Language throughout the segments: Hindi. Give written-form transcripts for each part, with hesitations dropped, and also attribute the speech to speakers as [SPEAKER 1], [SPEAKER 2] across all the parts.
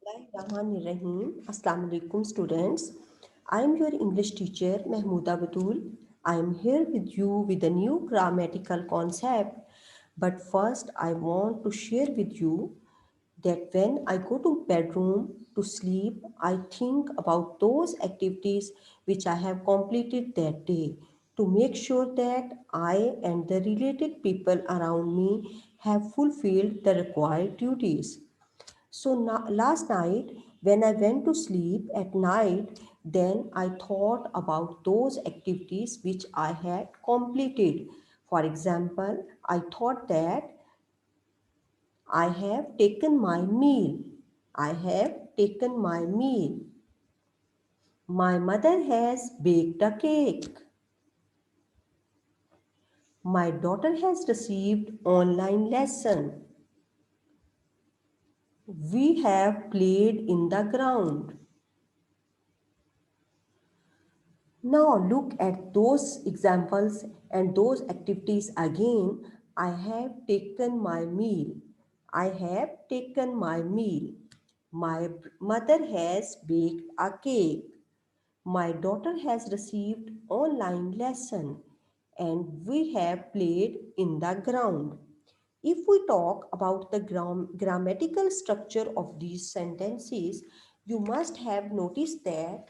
[SPEAKER 1] Bismillahirrahmanirrahim. Assalamu alaikum students. I am your English teacher Mahmooda Batul. I am here with you with a new grammatical concept. But first I want to share with you that when I go to bedroom to sleep, I think about those activities which I have completed that day to make sure that I and the related people around me have fulfilled the required duties. So last night, when I went to sleep at night, then I thought about those activities which I had completed. For example, I thought that I have taken my meal. I have taken my meal. My mother has baked a cake. My daughter has received online lesson. We have played in the ground. Now look at those examples and those activities again. I have taken my meal. I have taken my meal. My mother has baked a cake. My daughter has received online lesson and we have played in the ground. If we talk about the grammatical structure of these sentences, you must have noticed that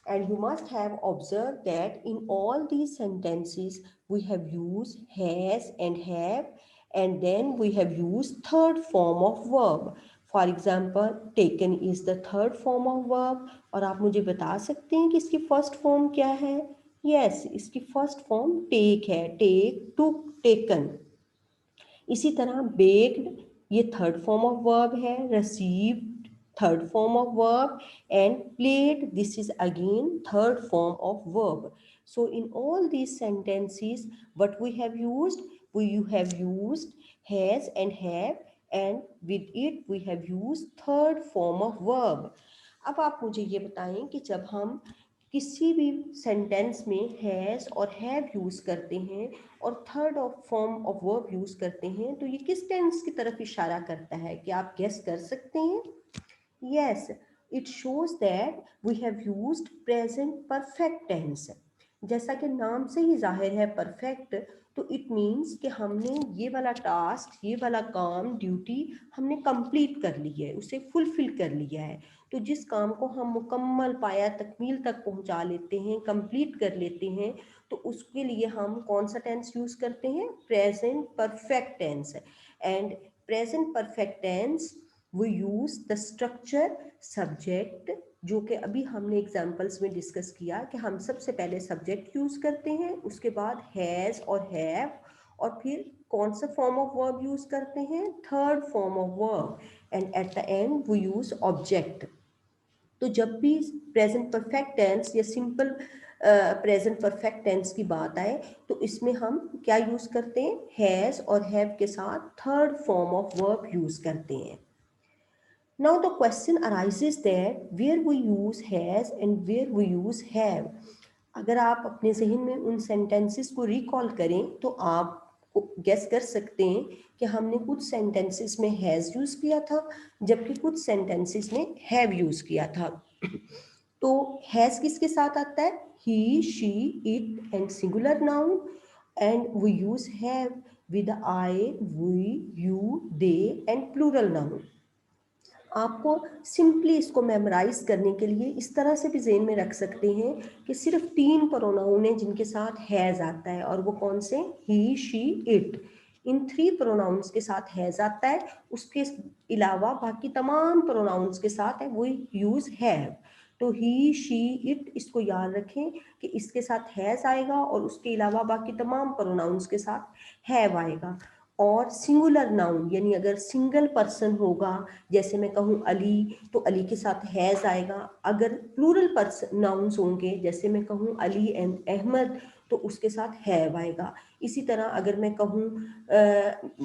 [SPEAKER 1] and you must have observed that in all these sentences, we have used has and have, and then we have used third form of verb. For example, taken is the third form of verb. और आप मुझे बता सकते हैं कि इसकी फर्स्ट फॉर्म क्या है? Yes, इसकी फर्स्ट फॉर्म take है. Take, took, taken. इसी तरह baked ये थर्ड फॉर्म ऑफ वर्ब है, received third form of verb, and played this is again third form of verb. So in all these sentences what we have used, we have used has and have, and with it we have used third form of verb. अब आप मुझे ये बताएं कि जब हम किसी भी सेंटेंस में हैज़ और हैव यूज़ करते हैं और third of form of verb use करते हैं तो ये किस टेंस की तरफ इशारा करता है? क्या आप गेस कर सकते हैं? Yes, it shows that we have used present perfect tense. जैसा कि नाम से ही जाहिर है परफेक्ट, तो इट मीन्स कि हमने ये वाला टास्क, ये वाला काम, ड्यूटी हमने कंप्लीट कर ली है, उसे फुलफिल कर लिया है. तो जिस काम को हम मुकम्मल पाया तकमील तक पहुंचा लेते हैं, कंप्लीट कर लेते हैं, तो उसके लिए हम कौन सा टेंस यूज़ करते हैं? Present perfect tense. And present perfect tense we use the structure subject, जो कि अभी हमने एग्जाम्पल्स में डिस्कस किया कि हम सबसे पहले सब्जेक्ट यूज करते हैं, उसके बाद हैज और हैव, और फिर कौन सा फॉर्म ऑफ वर्ब यूज करते हैं? Third form of verb, and at the end we use object. तो जब भी प्रेजेंट परफेक्ट टेंस या सिंपल प्रेजेंट परफेक्ट टेंस की बात आए तो इसमें हम क्या यूज करते हैं? हैज और हैव के साथ third form of verb use करते हैं. Now the question arises that where we use has and where we use have. अगर आप अपने जहन में उन सेंटेंसेस को रिकॉल करें तो आप गेस कर सकते हैं कि हमने कुछ सेंटेंसेस में हैज़ यूज़ किया था जबकि कुछ सेंटेंसेस में हैव यूज़ किया था. तो हैज़ किसके साथ आता है? He, she, it and singular noun, and we use have with I, we, you, they and plural noun. आपको सिंपली इसको मेमोराइज करने के लिए इस तरह से भी जेन में रख सकते हैं कि सिर्फ 3 प्रोनाउन हैं जिनके साथ हैज़ आता है, और वो कौन से? ही, शी, इट. इन 3 प्रोनाउंस के साथ हैज़ आता है, उसके अलावा बाकी तमाम प्रोनाउंस के साथ है वो यूज़ हैव. तो ही, शी, इट, इसको याद रखें कि इसके साथ हैज़ आएगा और उसके अलावा बाकी तमाम प्रोनाउंस के साथ हैव आएगा. और सिंगुलर नाउन यानी अगर सिंगल पर्सन होगा, जैसे मैं कहूँ अली, तो अली के साथ हैज़ आएगा. अगर प्लूरल पर्सन नाउन्स होंगे, जैसे मैं कहूँ अली एंड अहमद, तो उसके साथ हैव आएगा. इसी तरह अगर मैं कहूँ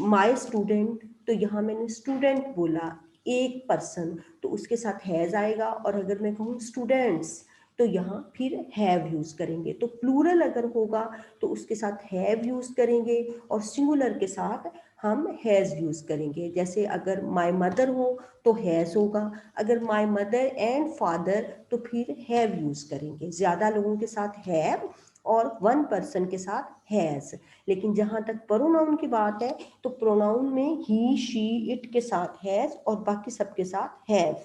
[SPEAKER 1] माय स्टूडेंट, तो यहाँ मैंने स्टूडेंट बोला, एक पर्सन, तो उसके साथ हैज़ आएगा. और अगर मैं कहूँ स्टूडेंट्स, तो यहाँ फिर हैव यूज़ करेंगे. तो प्लूरल अगर होगा तो उसके साथ हैव यूज़ करेंगे और सिंगुलर के साथ हम हैज़ यूज़ करेंगे। जैसे अगर माय मदर हो तो हैज़ होगा, अगर माय मदर एंड फादर तो फिर हैव यूज़ करेंगे। ज़्यादा लोगों के साथ हैव और वन पर्सन के साथ हैज़। लेकिन जहाँ तक प्रोनाउन की बात है तो प्रोनाउन में ही, शी, इट के साथ हैज़ और बाकी सबके साथ have.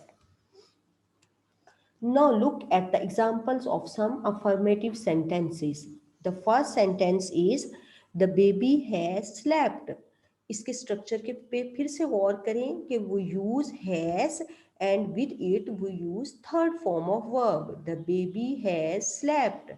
[SPEAKER 1] Now look at the examples of some affirmative sentences. The first sentence is the baby has slept. इसके स्ट्रक्चर के पे फिर से गौर करें कि वो use has and with it वो use third form of verb, the baby has slept.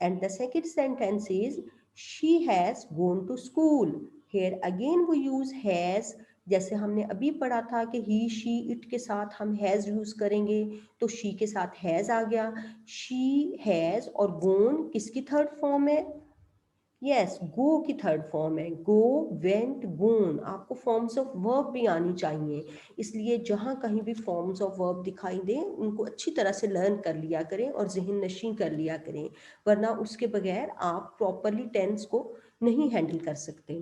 [SPEAKER 1] And the second sentence is she has gone to school. Here again we use has. जैसे हमने अभी पढ़ा था कि he, she, it के साथ हम has यूज करेंगे तो she के साथ has आ गया. she has और gone किसकी थर्ड फॉर्म है? यस, गो की थर्ड फॉर्म है. गो, वेंट, गोन. आपको फॉर्म्स ऑफ वर्ब भी आनी चाहिए, इसलिए जहाँ कहीं भी फॉर्म्स ऑफ वर्ब दिखाई दें उनको अच्छी तरह से लर्न कर लिया करें और जहन नशीं कर लिया करें, वरना उसके बगैर आप प्रॉपरली टेंस को नहीं हैंडल कर सकते.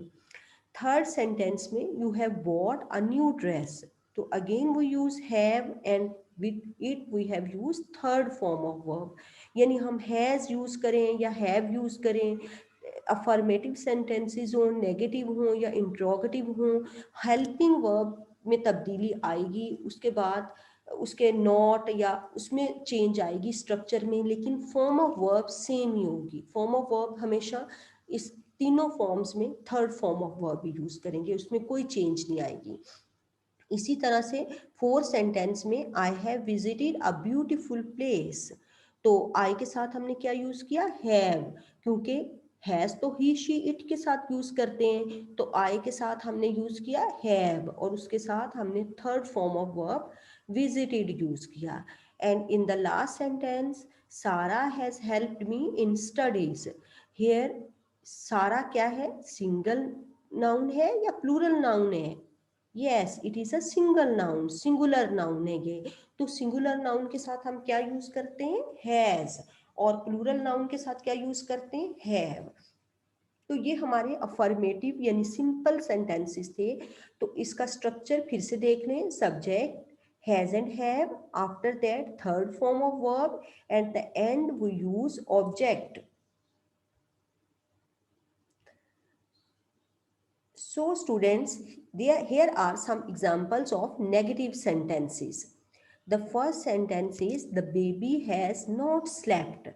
[SPEAKER 1] थर्ड सेंटेंस में you have bought a new dress, तो again we use have and with it we have use third form of verb. यानी हम हैज़ यूज़ करें या हैव यूज़ करें, अफर्मेटिव सेंटेंसेस हों, नेगेटिव हों या इंट्रोगेटिव हों, हेल्पिंग वर्ब में तब्दीली आएगी. उसके बाद उसके नॉट या उसमें चेंज आएगी स्ट्रक्चर में, लेकिन फॉर्म ऑफ वर्ब सेम ही होगी. फॉर्म ऑफ वर्ब हमेशा इस तीनों फॉर्म्स में थर्ड फॉर्म ऑफ वर्ब भी यूज करेंगे, उसमें कोई चेंज नहीं आएगी. इसी तरह से फोर्थ सेंटेंस में I have visited a beautiful place, तो आई के साथ हमने क्या यूज किया? हैव, क्योंकि हैज तो ही, शी, इट के साथ यूज करते हैं, तो आई के साथ हमने यूज किया हैव और उसके साथ हमने third form of verb visited use किया. And in the last sentence Sarah has helped me in studies. Here Sarah क्या है? सिंगल नाउन है या प्लूरल नाउन है? Yes, it is a single noun, singular noun है ये. तो सिंगुलर नाउन के साथ हम क्या यूज करते हैं? हैज. और प्लूरल नाउन के साथ क्या यूज करते हैं? हैव. तो ये हमारे अफर्मेटिव यानी सिंपल सेंटेंसेस थे. तो इसका स्ट्रक्चर फिर से देख लें. Subject has and have, after that third form of verb, at the end we use object. So students, here are some examples of negative sentences. The first sentence is the baby has not slept.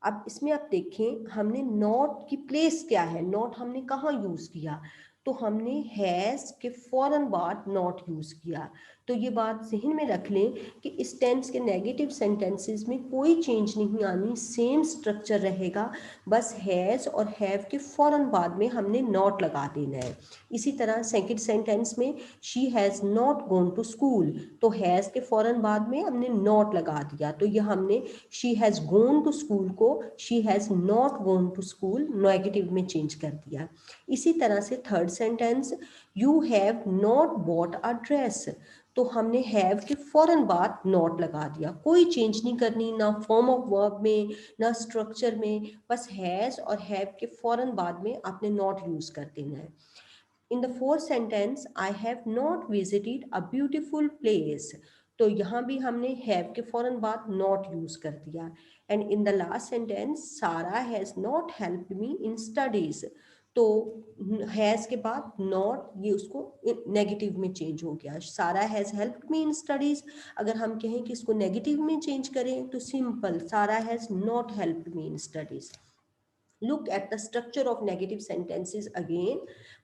[SPEAKER 1] अब इसमें आप देखें हमने not की प्लेस क्या है, not हमने कहाँ यूज किया? तो हमने हैज के फौरन बाद नॉट यूज किया. तो ये बात जहन में रख लें कि इस टेंस के नेगेटिव सेंटेंसेस में कोई चेंज नहीं आनी, सेम स्ट्रक्चर रहेगा, बस हैज और हैव के फौरन बाद में हमने नॉट लगा देना है. इसी तरह सेकंड सेंटेंस में she has not gone to school, तो हैज़ के फौरन बाद में हमने नॉट लगा दिया, तो ये हमने she has gone to school को she has not gone to school negative में चेंज कर दिया. इसी तरह से third sentence you have not bought a dress, तो हमने हैव के फौरन बाद नॉट लगा दिया. कोई चेंज नहीं करनी, ना फॉर्म ऑफ वर्ब में ना स्ट्रक्चर में, बस हैज़ और हैव के फौरन बाद में आपने नॉट यूज कर देना है. In the fourth sentence, I have not visited a beautiful place. तो यहाँ भी हमने have के फौरन बाद not यूज कर दिया. And in the last sentence, Sarah has not helped me in studies. तो has के बाद not ये उसको नेगेटिव में चेंज हो गया. Sarah has helped me in studies. अगर हम कहें कि इसको नेगेटिव में चेंज करें तो simple, Sarah has not helped me in studies. Look at the structure of negative sentences again.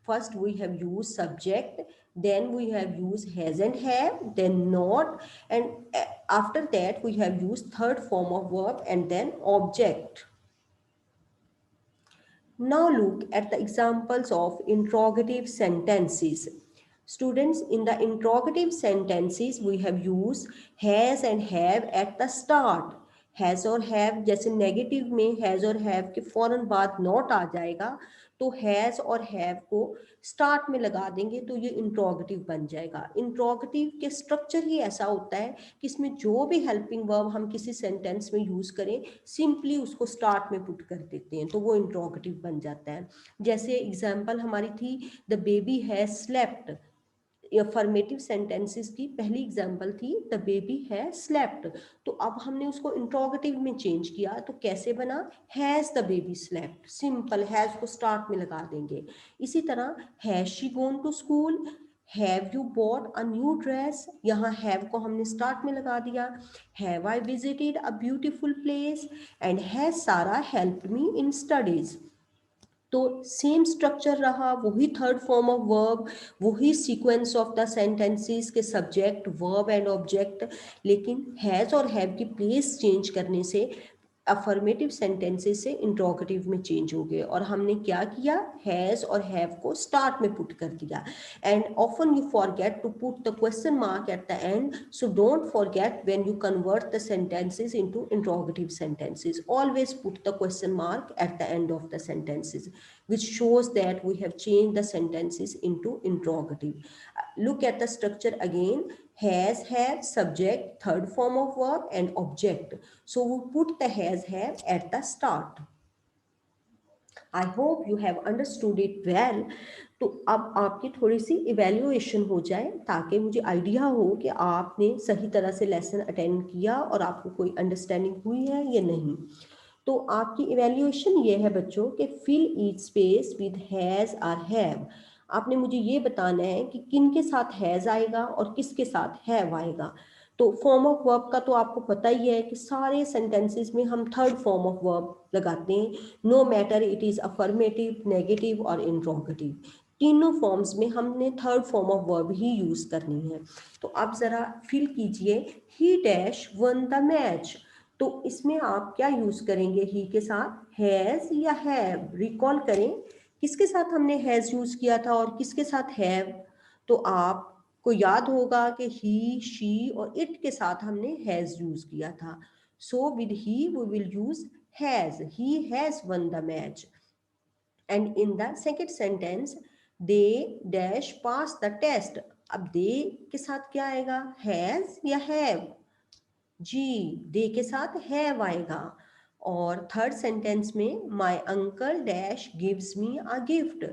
[SPEAKER 1] First we have used subject, then we have used has and have, then not, and after that we have used third form of verb and then object. Now look at the examples of interrogative sentences. Students, in the interrogative sentences we have used has and have at the start. Has और हैव जैसे नेगेटिव में हैज़ और हैव के फौरन बाद नॉट आ जाएगा, तो हैज़ और हैव को स्टार्ट में लगा देंगे तो ये इंट्रोगेटिव बन जाएगा। इंट्रोगेटिव के स्ट्रक्चर ही ऐसा होता है कि इसमें जो भी हेल्पिंग वर्ब हम किसी सेंटेंस में यूज़ करें, सिंपली उसको स्टार्ट में पुट कर देते हैं तो वो इंट्रोगेटिव बन जाता है। जैसे एग्जाम्पल हमारी थी the baby has slept. Affirmative sentences की पहली एग्जांपल थी द बेबी है स्लेप्ट। तो अब हमने उसको इंट्रोगेटिव में चेंज किया तो कैसे बना, has the baby slept. Simple, has को स्टार्ट में लगा देंगे। इसी तरह has she gone to school, have you bought a new dress, यहाँ हैव को हमने स्टार्ट में लगा दिया। Have I visited a beautiful place and has Sara helped me in studies. तो सेम स्ट्रक्चर रहा, वही थर्ड फॉर्म ऑफ वर्ब, वही सीक्वेंस ऑफ द सेंटेंसेस के सब्जेक्ट वर्ब एंड ऑब्जेक्ट, लेकिन हैज़ और हैव की प्लेस चेंज करने से अफर्मेटिव सेंटेंसेस से इंट्रोगेटिव में चेंज हो गए। और हमने क्या किया, हैज़ और हैव को स्टार्ट में पुट कर दिया। And often you forget to put the question mark at the end, so don't forget when you convert the sentences into interrogative sentences, always put the question mark at the end of the sentences, which shows that we have changed the sentences into interrogative. Look at the structure again. Has, have, subject, third form of verb and object. So we put the has, have at the start. I hope you have understood it well. तो अब आपकी थोड़ी सी इवेल्युएशन हो जाए ताकि मुझे आइडिया हो कि आपने सही तरह से लेसन अटेंड किया और आपको कोई अंडरस्टैंडिंग हुई है या नहीं। तो आपकी इवेल्युएशन ये है बच्चों कि fill each space with has और हैव। आपने मुझे ये बताना है कि किन के साथ हैज़ आएगा और किसके साथ हैव आएगा। तो फॉर्म ऑफ वर्ब का तो आपको पता ही है कि सारे सेंटेंसेस में हम थर्ड फॉर्म ऑफ वर्ब लगाते हैं, no matter it is affirmative, negative और इंट्रोगेटिव। तीनों फॉर्म्स में हमने थर्ड फॉर्म ऑफ वर्ब ही यूज करनी है। तो अब जरा फिल कीजिए, he dash won the match. तो इसमें आप क्या यूज करेंगे, ही के साथ हैज या हैव। रिकॉल करें किसके साथ हमने हैज यूज किया था और किसके साथ हैव। तो आपको याद होगा कि ही, शी और इट के साथ हमने हैज यूज किया था। So with he we will use has, he has won the match. And in the second sentence they dash pass the test. अब दे के साथ क्या आएगा, हैज या हैव। जी, दे के साथ हैव आएगा। और थर्ड सेंटेंस में my uncle dash gives me a gift.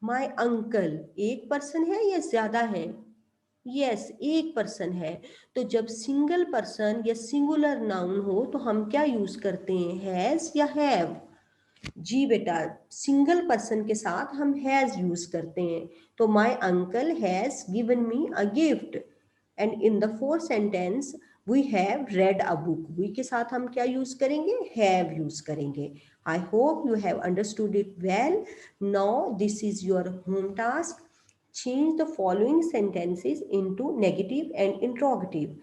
[SPEAKER 1] My uncle एक पर्सन है या ज्यादा है, यस एक पर्सन है। तो जब सिंगल पर्सन या सिंगुलर नाउन हो तो हम क्या यूज करते हैं, हैज या हैव। जी बेटा, सिंगल पर्सन के साथ हम हैज यूज करते हैं। तो my uncle has given me a gift. And in the fourth sentence we have read a book, we के साथ हम क्या यूज करेंगे, हैव यूज करेंगे। I hope you have understood it well. Now this is your home task. Change the following sentences into negative and interrogative.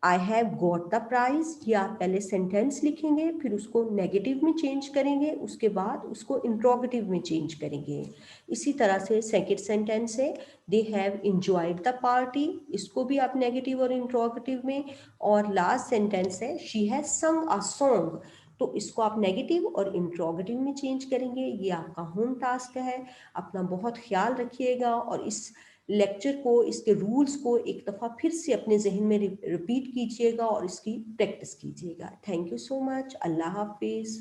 [SPEAKER 1] I have got the prize, या आप पहले सेंटेंस लिखेंगे फिर उसको नेगेटिव में चेंज करेंगे, उसके बाद उसको इंट्रोगेटिव में चेंज करेंगे। इसी तरह से सेकेंड सेंटेंस है they have enjoyed the party, इसको भी आप नेगेटिव और इंट्रोगेटिव में। और लास्ट सेंटेंस है शी हैज संग अ सॉन्ग, तो इसको आप नेगेटिव और इंट्रोगेटिव में चेंज करेंगे। ये आपका होम टास्क है। अपना बहुत ख्याल रखिएगा और इस लेक्चर को, इसके रूल्स को एक दफ़ा फिर से अपने जहन में रिपीट कीजिएगा और इसकी प्रैक्टिस कीजिएगा। Thank you so much. अल्लाह हाफिज़।